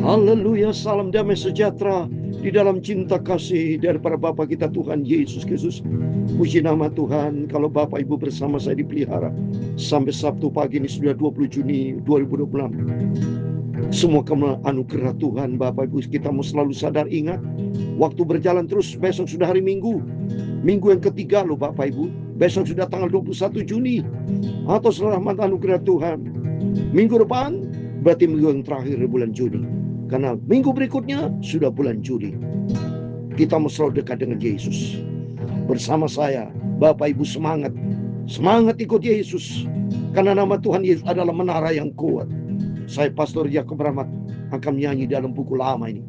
Haleluya, salam damai sejahtera di dalam cinta kasih daripada Bapa kita Tuhan Yesus Kristus. Puji nama Tuhan, kalau Bapak Ibu bersama saya dipelihara sampai Sabtu pagi ini sudah 20 Juni 2026. Semua anugerah Tuhan Bapak Ibu, kita mau selalu sadar, ingat, waktu berjalan terus. Besok sudah hari Minggu, minggu yang ketiga loh Bapak Ibu. Besok sudah tanggal 21 Juni. Atau selamat anugerah Tuhan. Minggu depan berarti minggu yang terakhir di bulan Juni. Karena minggu berikutnya sudah bulan Juli. Kita mau selalu dekat dengan Yesus. Bersama saya, Bapak Ibu semangat. Semangat ikut Yesus. Karena nama Tuhan Yesus adalah menara yang kuat. Saya Pastor Yakob Rahmat akan menyanyi dalam buku lama ini.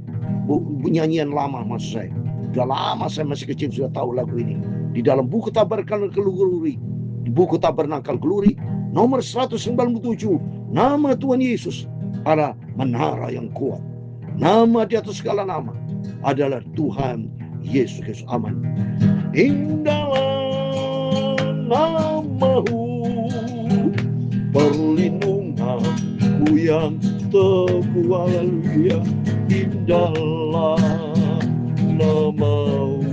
Nyanyian lama maksud saya. Sudah lama saya masih kecil sudah tahu lagu ini. Di dalam buku Tabernakel Glori. Di buku Tabernakel Glori nomor 197. Nama Tuhan Yesus adalah menara yang kuat. Nama di atas segala nama adalah Tuhan Yesus Kristus. Amin. Indahlah namamu, perlindunganku yang teguh. Haleluya. Indahlah namamu,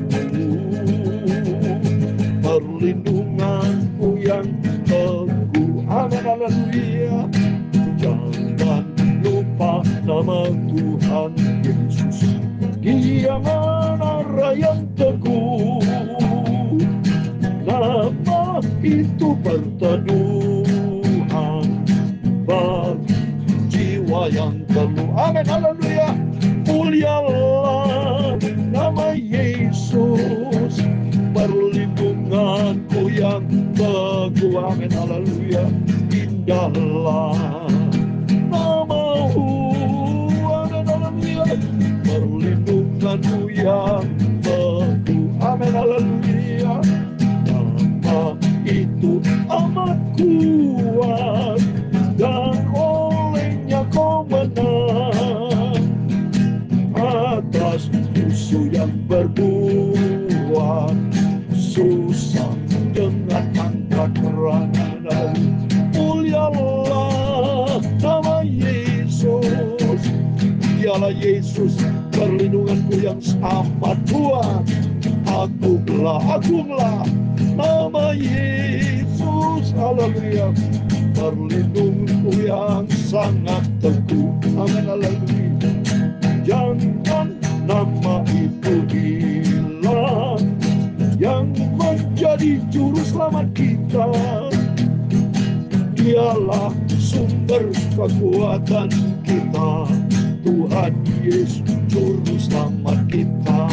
perlindunganku yang teguh. Amin. Haleluya. Jangan lupa nama Tuhan Yesus. Dia menara yang teguh. Nama itu perteduhan bagi jiwa yang teluh. Amin. Haleluya. Mulialah nama Yesus, perlindunganku yang teguh. Amin. Haleluya. Indahlah namamu. Amin. Haleluya. Perlindunganmu yang teguh. Amin. Haleluya. Nama itu amat kuat, dan olehnya kau menang atas musuh yang berbuat susah dengan angkat perangan. Mulialah nama Yesus. Dialah Yesus, perlindunganku yang amat kuat. Agunglah nama Yesus. Haleluya. Perlindunganku yang sangat teguh. Amin. Haleluya. Jangan nama itu hilang, yang menjadi juru selamat kita. Dialah sumber kekuatan kita, Tuhan Yesus juru selamat kita.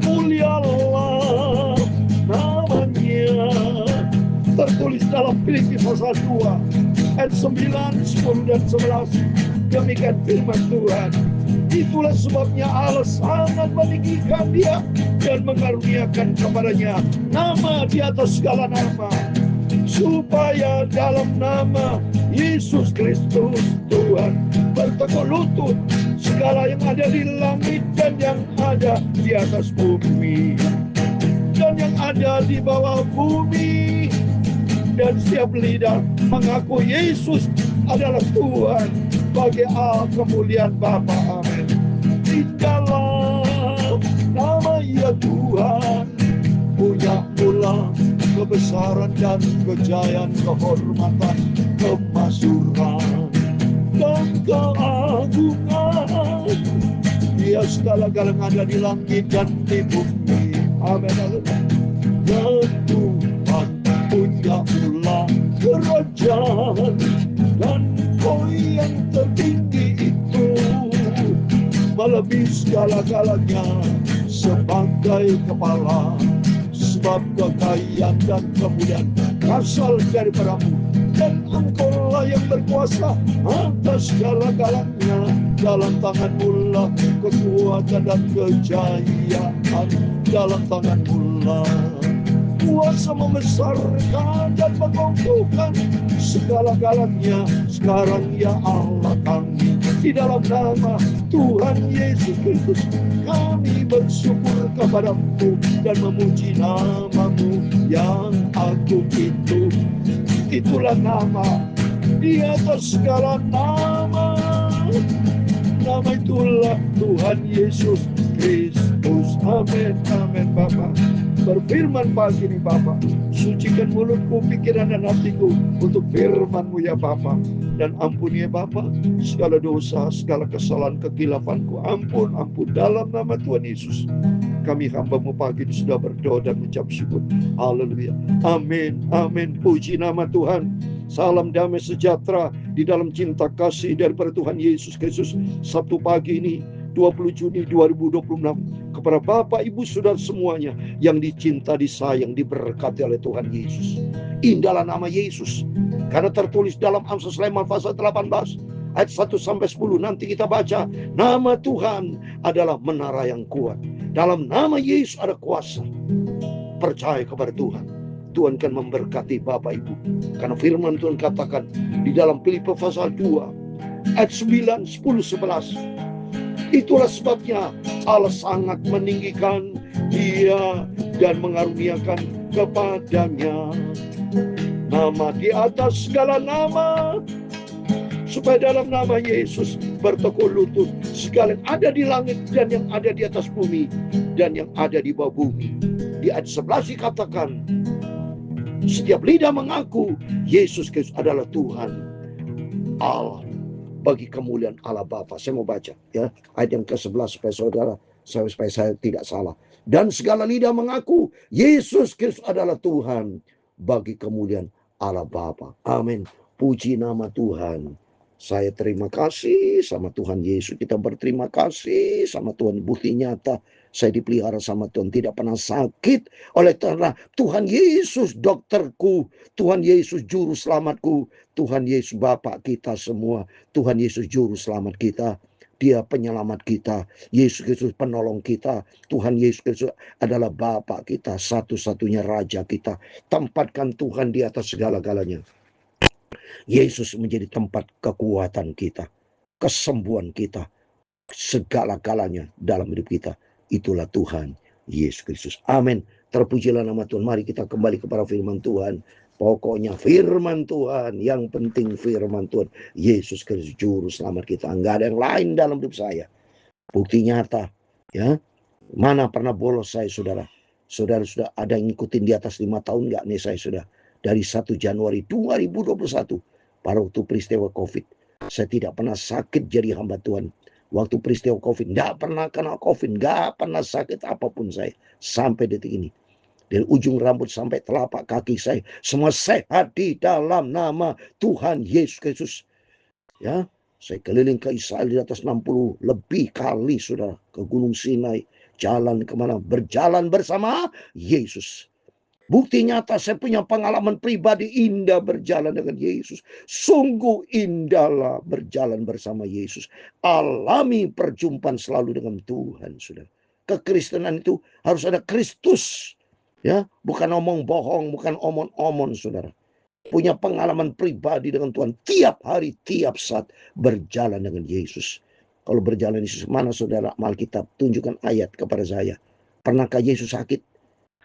Mulialah namanya. Tertulis dalam Filipi pasal 2 ayat 9, 10 dan 11. Demikian firman Tuhan. Itulah sebabnya Allah sangat meninggikan dia dan mengaruniakan kepadanya nama di atas segala nama, supaya dalam nama Yesus Kristus Tuhan bertekuk lutut segala yang ada di langit dan yang ada di atas bumi dan yang ada di bawah bumi, dan setiap lidah mengaku Yesus adalah Tuhan bagi kemuliaan Bapa. Amin. Indahlah nama ya Tuhan, punya pula kebesaran dan kejayaan, kehormatan, kemasyuran dan keagungan. Dia segala-galanya ada di langit dan di bumi. Amin. Dan Tuhan punya pula kerajaan, dan kau yang tertinggi itu melebihi segala-galanya sebagai kepala. Sebab kekayaan dan kemuliaan berasal daripadamu, dan engkaulah yang berkuasa atas segala-galanya. Dalam tanganmu lah kekuatan dan kejayaan, dalam tanganmu lah kuasa membesarkan dan mengukuhkan segala-galanya. Sekarang ya Allah kami, di dalam nama Tuhan Yesus Kristus, kami bersyukur kepadamu dan memuji namamu yang agung itu. Itulah nama di atas segala nama, Tuhan Yesus Kristus. Amin, amin Bapa. Berfirman pagi ini Bapa, sucikan mulutku, pikiran dan hatiku untuk firman-Mu ya Bapa. Dan ampuni ya Bapa segala dosa, segala kesalahan, kekilafanku. Ampun, ampun dalam nama Tuhan Yesus. Kami hamba-Mu pagi ini sudah berdoa dan mengucap syukur. Haleluya. Amin, amin. Puji nama Tuhan. Salam damai sejahtera di dalam cinta kasih daripada Tuhan Yesus Kristus. Sabtu pagi ini 20 Juni 2026 kepada Bapak, Ibu, Saudara semuanya yang dicinta, disayang, diberkati oleh Tuhan Yesus. Indahlah nama Yesus, karena tertulis dalam Amsal Sulaiman pasal 18 ayat 1 sampai 10. Nanti kita baca, nama Tuhan adalah menara yang kuat. Dalam nama Yesus ada kuasa. Percaya kepada Tuhan. Tuhan akan memberkati Bapak Ibu. Karena firman Tuhan katakan di dalam Filipi pasal 2 ayat 9, 10, 11. Itulah sebabnya Allah sangat meninggikan Dia dan mengaruniakan kepadanya nama di atas segala nama, supaya dalam nama Yesus bertekuk lutut segala yang ada di langit dan yang ada di atas bumi dan yang ada di bawah bumi. Di ayat 11 dikatakan, setiap lidah mengaku Yesus Kristus adalah Tuhan Allah, bagi kemuliaan Allah Bapa. Saya mau baca ya ayat yang ke-11 supaya saya tidak salah. Dan segala lidah mengaku Yesus Kristus adalah Tuhan, bagi kemuliaan Allah Bapa. Amin. Puji nama Tuhan. Saya terima kasih sama Tuhan Yesus. Kita berterima kasih sama Tuhan. Bukti nyata saya dipelihara sama Tuhan. Tidak pernah sakit oleh karena Tuhan Yesus dokterku. Tuhan Yesus juru selamatku. Tuhan Yesus Bapak kita semua. Tuhan Yesus juru selamat kita. Dia penyelamat kita. Yesus Kristus penolong kita. Tuhan Yesus Kristus adalah Bapak kita. Satu-satunya Raja kita. Tempatkan Tuhan di atas segala-galanya. Yesus menjadi tempat kekuatan kita, kesembuhan kita, segala-galanya dalam hidup kita. Itulah Tuhan Yesus Kristus. Amin. Terpujilah nama Tuhan. Mari kita kembali kepada firman Tuhan. Pokoknya firman Tuhan, yang penting firman Tuhan. Yesus Kristus juru selamat kita. Enggak ada yang lain dalam hidup saya. Bukti nyata, ya. Mana pernah bolos saya, saudara? Saudara sudah ada yang ngikutin di atas 5 tahun enggak nih saya sudah? Dari 1 Januari 2021, pada waktu peristiwa COVID. Saya tidak pernah sakit jadi hamba Tuhan. Waktu peristiwa COVID, enggak pernah kena COVID, enggak pernah sakit apapun saya. Sampai detik ini. Dari ujung rambut sampai telapak kaki saya, semua sehat di dalam nama Tuhan Yesus Kristus. Ya, saya keliling ke Israel di atas 60 lebih kali sudah ke Gunung Sinai. Jalan kemana? Berjalan bersama Yesus. Bukti nyata saya punya pengalaman pribadi indah berjalan dengan Yesus. Sungguh indahlah berjalan bersama Yesus. Alami perjumpaan selalu dengan Tuhan, saudara. Kekristenan itu harus ada Kristus. Ya, bukan omong bohong, bukan omong-omong, saudara. Punya pengalaman pribadi dengan Tuhan tiap hari, tiap saat berjalan dengan Yesus. Kalau berjalan Yesus, mana saudara Alkitab? Tunjukkan ayat kepada saya. Pernahkah Yesus sakit?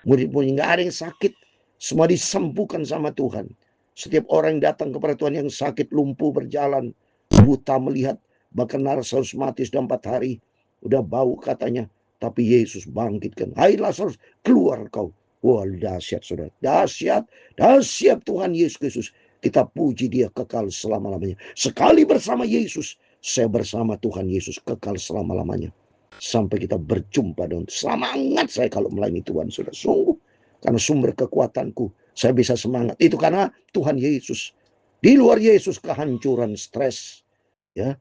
Murid-murid nggak ada yang sakit, semua disembuhkan sama Tuhan. Setiap orang yang datang kepada Tuhan yang sakit, lumpuh berjalan, buta melihat, bahkan Lazarus mati sudah 4 hari, udah bau katanya, tapi Yesus bangkitkan. Hai Lazarus, keluar kau. Wah, dahsyat saudara, dahsyat, dahsyat Tuhan Yesus Kristus. Kita puji Dia kekal selama-lamanya. Sekali bersama Yesus, saya bersama Tuhan Yesus kekal selama-lamanya. Sampai kita berjumpa dengan semangat saya kalau melayani Tuhan, saudara. Sungguh, karena sumber kekuatanku, saya bisa semangat. Itu karena Tuhan Yesus. Di luar Yesus kehancuran, stres. Ya,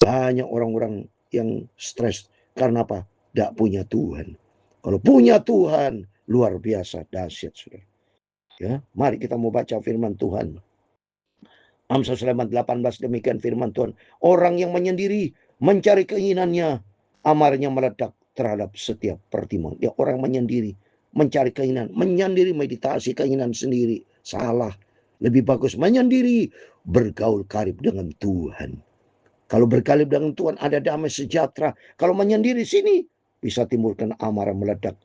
banyak orang-orang yang stres. Karena apa? Tidak punya Tuhan. Kalau punya Tuhan, luar biasa, dahsyat, saudara. Ya, mari kita mau baca firman Tuhan. Amsal Sulaiman 18, demikian firman Tuhan. Orang yang menyendiri, mencari keinginannya, amarnya meledak terhadap setiap pertimbangan. Ya, orang menyendiri, mencari keinginan, menyendiri, meditasi keinginan sendiri. Salah. Lebih bagus menyendiri, bergaul karib dengan Tuhan. Kalau bergaul dengan Tuhan ada damai sejahtera. Kalau menyendiri sini, bisa timbulkan amarah meledak.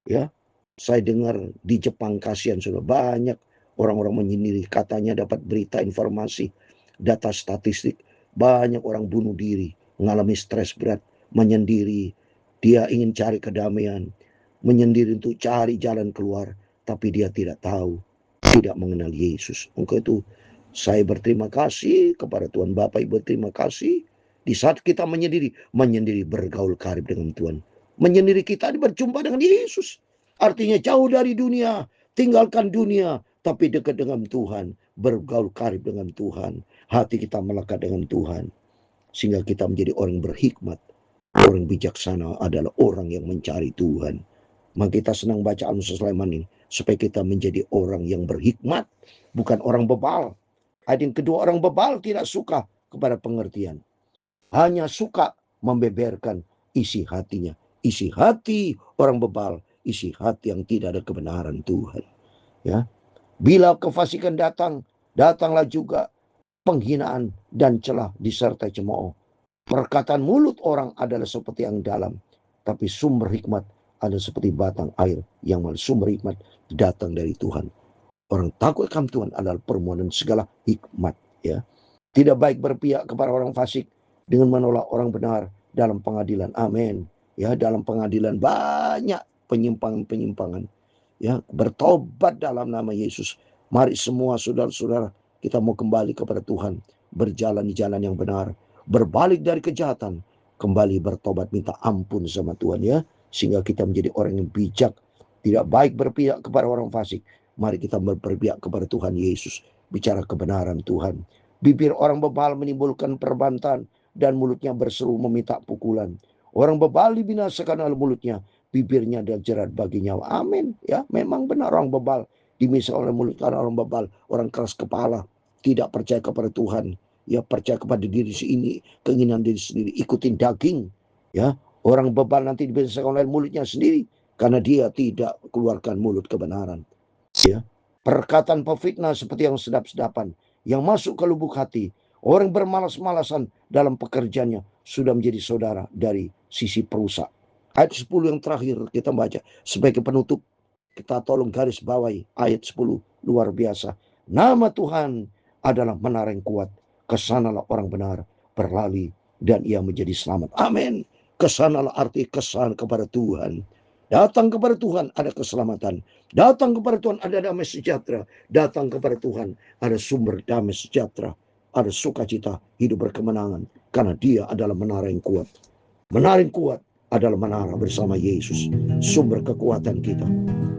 Ya, saya dengar di Jepang kasihan sudah banyak orang-orang menyendiri. Katanya dapat berita informasi, data statistik, banyak orang bunuh diri, mengalami stres berat. menyendiri. Dia ingin cari kedamaian, menyendiri untuk cari jalan keluar, tapi dia tidak tahu, tidak mengenal Yesus. Untuk itu saya berterima kasih kepada Tuhan. Bapak Ibu berterima kasih. Di saat kita menyendiri bergaul karib dengan Tuhan. Menyendiri kita berjumpa dengan Yesus. Artinya jauh dari dunia, tinggalkan dunia, tapi dekat dengan Tuhan, bergaul karib dengan Tuhan. Hati kita melekat dengan Tuhan. Sehingga kita menjadi orang berhikmat. Orang bijaksana adalah orang yang mencari Tuhan. Maka kita senang baca Al-Musa Sulaiman ini, supaya kita menjadi orang yang berhikmat, bukan orang bebal. Ayat yang kedua, orang bebal tidak suka kepada pengertian. Hanya suka membeberkan isi hatinya. Isi hati orang bebal, isi hati yang tidak ada kebenaran Tuhan. Ya, bila kefasikan datang, datanglah juga penghinaan dan celah disertai cemooh. Perkataan mulut orang adalah seperti yang dalam, tapi sumber hikmat adalah seperti batang air yang sumber hikmat datang dari Tuhan. Orang takut akan Tuhan adalah permohonan segala hikmat. Ya, tidak baik berpihak kepada orang fasik dengan menolak orang benar dalam pengadilan. Amin. Ya, dalam pengadilan banyak penyimpangan-penyimpangan. Ya, bertobat dalam nama Yesus. Mari semua saudara-saudara, kita mau kembali kepada Tuhan, berjalan di jalan yang benar, berbalik dari kejahatan, kembali bertobat minta ampun sama Tuhan, ya, sehingga kita menjadi orang yang bijak. Tidak baik berpihak kepada orang fasik. Mari kita berpihak kepada Tuhan Yesus, bicara kebenaran Tuhan. Bibir orang bebal menimbulkan perbantan, dan mulutnya berseru meminta pukulan. Orang bebal dibinasakan oleh mulutnya, bibirnya adalah jerat bagi nyawa. Amin. Ya, memang benar orang bebal dibinasakan oleh mulut, karena orang bebal, orang keras kepala, tidak percaya kepada Tuhan. Ya, percaya kepada diri sendiri, keinginan diri sendiri, ikutin daging. Ya, orang bebal nanti dibinasakan oleh mulutnya sendiri, karena dia tidak keluarkan mulut kebenaran. Ya, perkataan pefitnah seperti yang sedap-sedapan, yang masuk ke lubuk hati. Orang bermalas-malasan dalam pekerjaannya sudah menjadi saudara dari sisi perusak. Ayat 10 yang terakhir kita baca sebagai penutup. Kita tolong garis bawahi ayat 10, luar biasa. Nama Tuhan adalah menara yang kuat. Kesanalah orang benar berlari dan ia menjadi selamat. Amin. Kesanalah arti kesana kepada Tuhan. Datang kepada Tuhan ada keselamatan. Datang kepada Tuhan ada damai sejahtera. Datang kepada Tuhan ada sumber damai sejahtera. Ada sukacita, hidup berkemenangan. Karena dia adalah menara yang kuat. Menara yang kuat adalah menara bersama Yesus. Sumber kekuatan kita.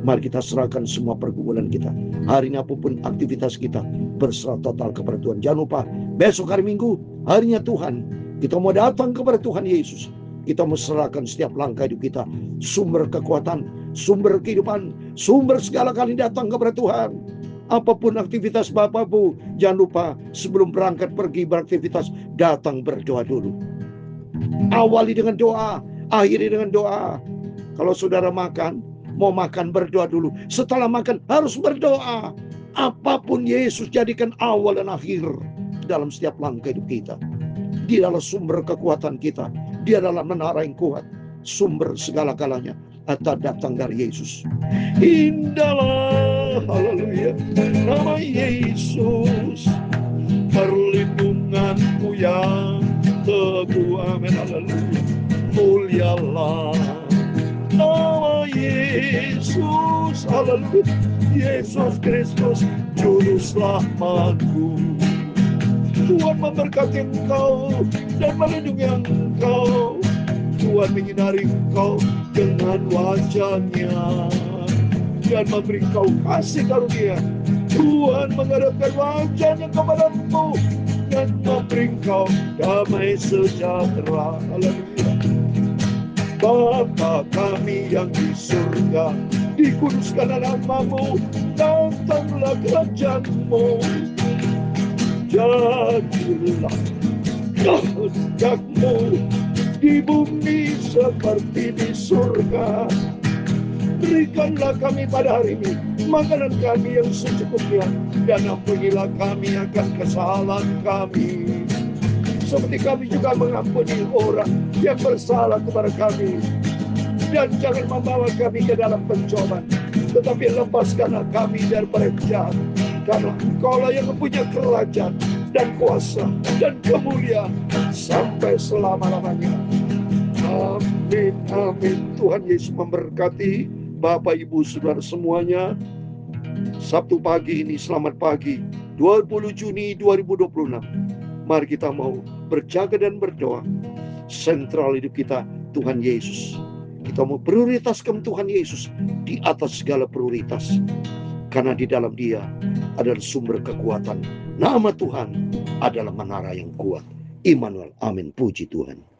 Mari kita serahkan semua pergumulan kita. Hari ini apapun aktivitas kita, berserah total kepada Tuhan. Jangan lupa, besok hari Minggu, harinya Tuhan. Kita mau datang kepada Tuhan Yesus. Kita mau serahkan setiap langkah hidup kita. Sumber kekuatan, sumber kehidupan, sumber segala kali datang kepada Tuhan. Apapun aktivitas Bapak Bu, jangan lupa sebelum berangkat pergi beraktivitas, datang berdoa dulu. Awali dengan doa, akhiri dengan doa. Kalau saudara makan, mau makan berdoa dulu. Setelah makan harus berdoa. Apapun Yesus jadikan awal dan akhir dalam setiap langkah hidup kita. Dia adalah sumber kekuatan kita. Dia adalah menara yang kuat, sumber segala-galanya atau datang dari Yesus. Indahlah, haleluya, nama Yesus, perlindunganku yang teguh, amin, haleluya. Mulialah nama Yesus, haleluya. Yesus Kristus, juru selamatku. Tuhan memberkati engkau dan melindungi engkau. Tuhan menyinari engkau dengan wajah-Nya dan memberi engkau kasih karunia. Tuhan menghadapkan wajah-Nya kepadamu dan memberi engkau damai sejahtera. Haleluya. Bapa kami yang di surga, dikuduskanlah namamu, datanglah kerajaan-Mu. Jadilah kehendak-Mu di bumi seperti di surga. Berikanlah kami pada hari ini makanan kami yang secukupnya, dan ampunilah kami akan kesalahan kami, seperti kami juga mengampuni orang yang bersalah kepada kami. Dan jangan membawa kami ke dalam pencobaan, tetapi lepaskanlah kami daripada jahat. Karena Engkaulah yang mempunyai kerajaan dan kuasa dan kemuliaan sampai selama-lamanya. Amin, amin. Tuhan Yesus memberkati Bapak, Ibu, Saudara semuanya. Sabtu pagi ini, selamat pagi, 20 Juni 2026. Mari kita mau berjaga dan berdoa. Sentral hidup kita Tuhan Yesus. Kita mau prioritaskan Tuhan Yesus di atas segala prioritas. Karena di dalam Dia adalah sumber kekuatan. Nama Tuhan adalah menara yang kuat. Immanuel, amin. Puji Tuhan.